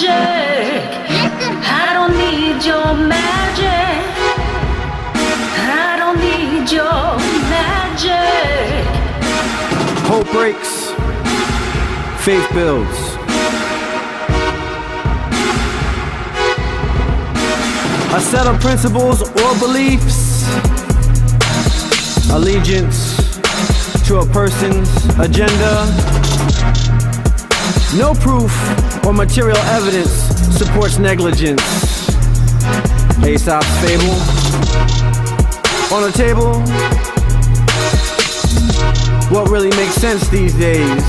magic. I don't need your magic. I don't need your magic. Hope breaks, faith builds. A set of principles or beliefs, allegiance to a person's agenda. No proof or material evidence supports negligence. Aesop's fable on the table. What really makes sense these days?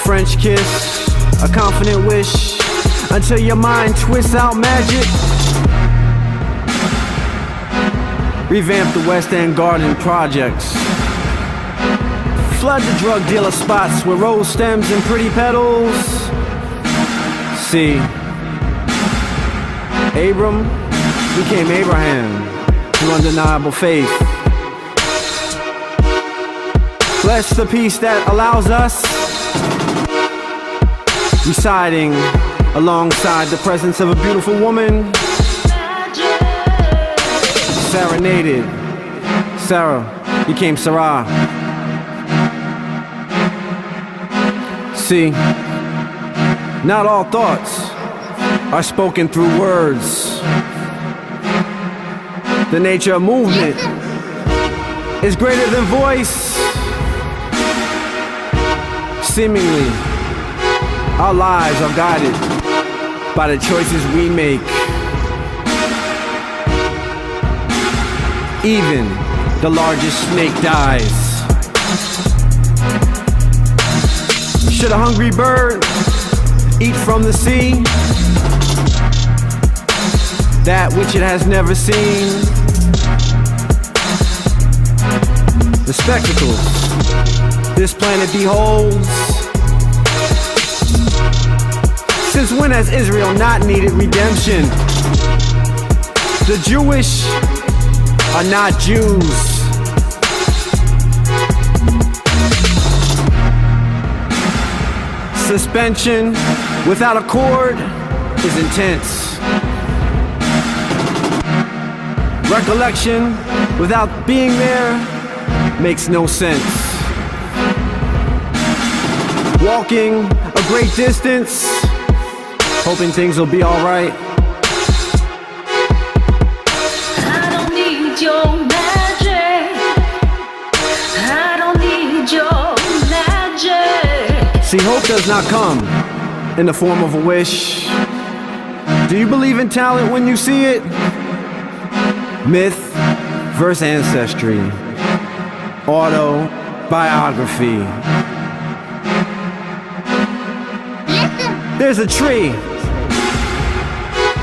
French kiss, a confident wish, until your mind twists out magic. Revamp the West End Garden projects. Flood the drug dealer spots with rose stems and pretty petals. See, Abram became Abraham through undeniable faith. Bless the peace that allows us residing alongside the presence of a beautiful woman. Serenaded. Sarah became Sarah. See, not all thoughts are spoken through words. The nature of movement is greater than voice. Seemingly, our lives are guided by the choices we make. Even the largest snake dies. Should a hungry bird eat from the sea that which it has never seen? The spectacles this planet beholds. Since when has Israel not needed redemption? The Jewish are not Jews. Suspension without a cord is intense. Recollection without being there makes no sense. Walking a great distance, hoping things will be alright. I don't need your magic. I don't need your magic. See, hope does not come in the form of a wish. Do you believe in talent when you see it? Myth versus ancestry. Autobiography. There's a tree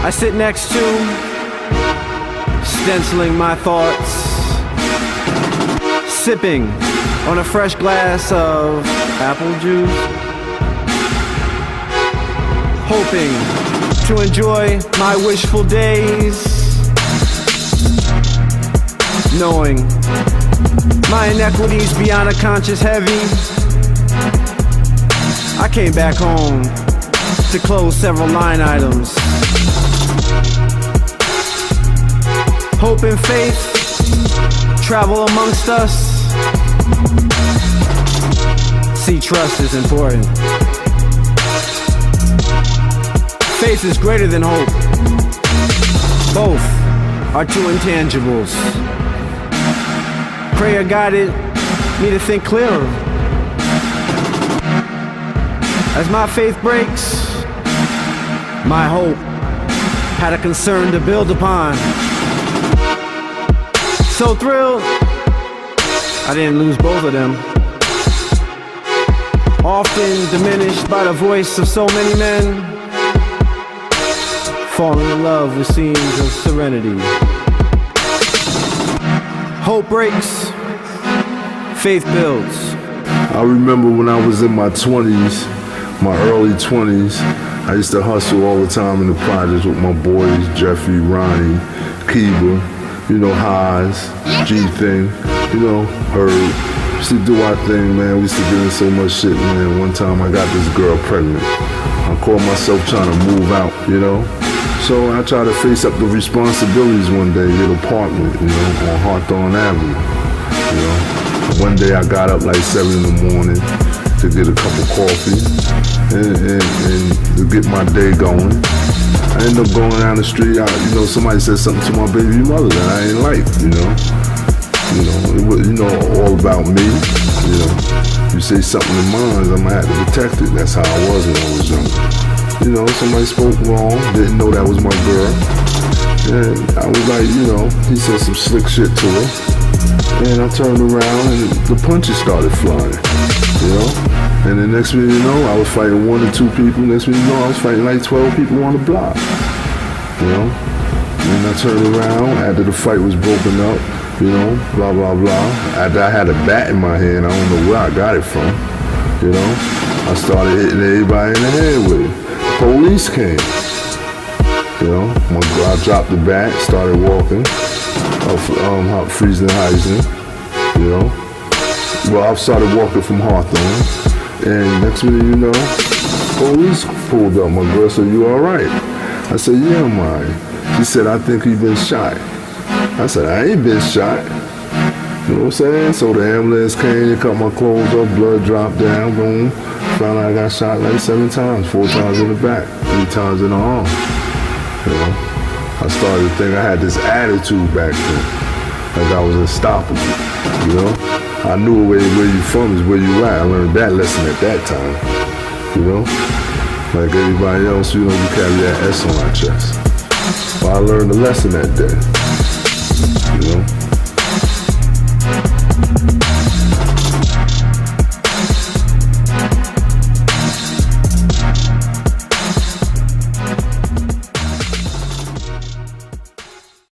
I sit next to, stenciling my thoughts, sipping on a fresh glass of apple juice, hoping to enjoy my wishful days, knowing my inequities beyond a conscious heavy. I came back home to close several line items. Hope and faith travel amongst us. See, trust is important. Faith is greater than hope. Both are two intangibles. Prayer guided me to think clearer. As my faith breaks, my hope had a concern to build upon. So thrilled, I didn't lose both of them. Often diminished by the voice of so many men, falling in love with scenes of serenity. Hope breaks, faith builds. I remember when I was in my 20s, my early 20s, I used to hustle all the time in the projects with my boys, Jeffrey, Ronnie, Kiba, you know, Haas, G-Thing, you know, Herb. used to do our thing, man. We used to get in so much shit, man. One time I got this girl pregnant. I caught myself trying to move out, you know? So I tried to face up the responsibilities one day, get an apartment, you know, on Hawthorne Avenue, you know? One day I got up like 7 in the morning to get a cup of coffee and to get my day going. I ended up going down the street, you know, somebody said something to my baby mother that I ain't like, you know? It was, you know, all about me, you know? You say something to mine, I'm gonna have to protect it. That's how I was when I was young. You know, somebody spoke wrong, didn't know that was my girl. And I was like, you know, he said some slick shit to her. And I turned around and the punches started flying, you know? And the next thing you know, I was fighting 1 or 2 people. Next thing you know, I was fighting like 12 people on the block, you know? And I turned around after the fight was broken up, you know, blah, blah, blah. After I had a bat in my hand, I don't know where I got it from, you know? I started hitting everybody in the head with it. Police came, you know? I dropped the bat, started walking up Friesen-Heisen, you know? Well, I started walking from Hawthorne, and next minute, you know, police pulled up. My girl said, "You all right?" I said, "Yeah, I'm all right." She said, "I think you've been shot." I said, "I ain't been shot." You know what I'm saying? So the ambulance came, they cut my clothes up, blood dropped down, boom. Found out I got shot like 7 times, 4 times in the back, 3 times in the arm. You know? I started to think I had this attitude back then, like I was unstoppable, you know? I knew where you from is where you at. I learned that lesson at that time, you know? Like everybody else, you know, you carry that S on our chest. But I learned the lesson that day, you know?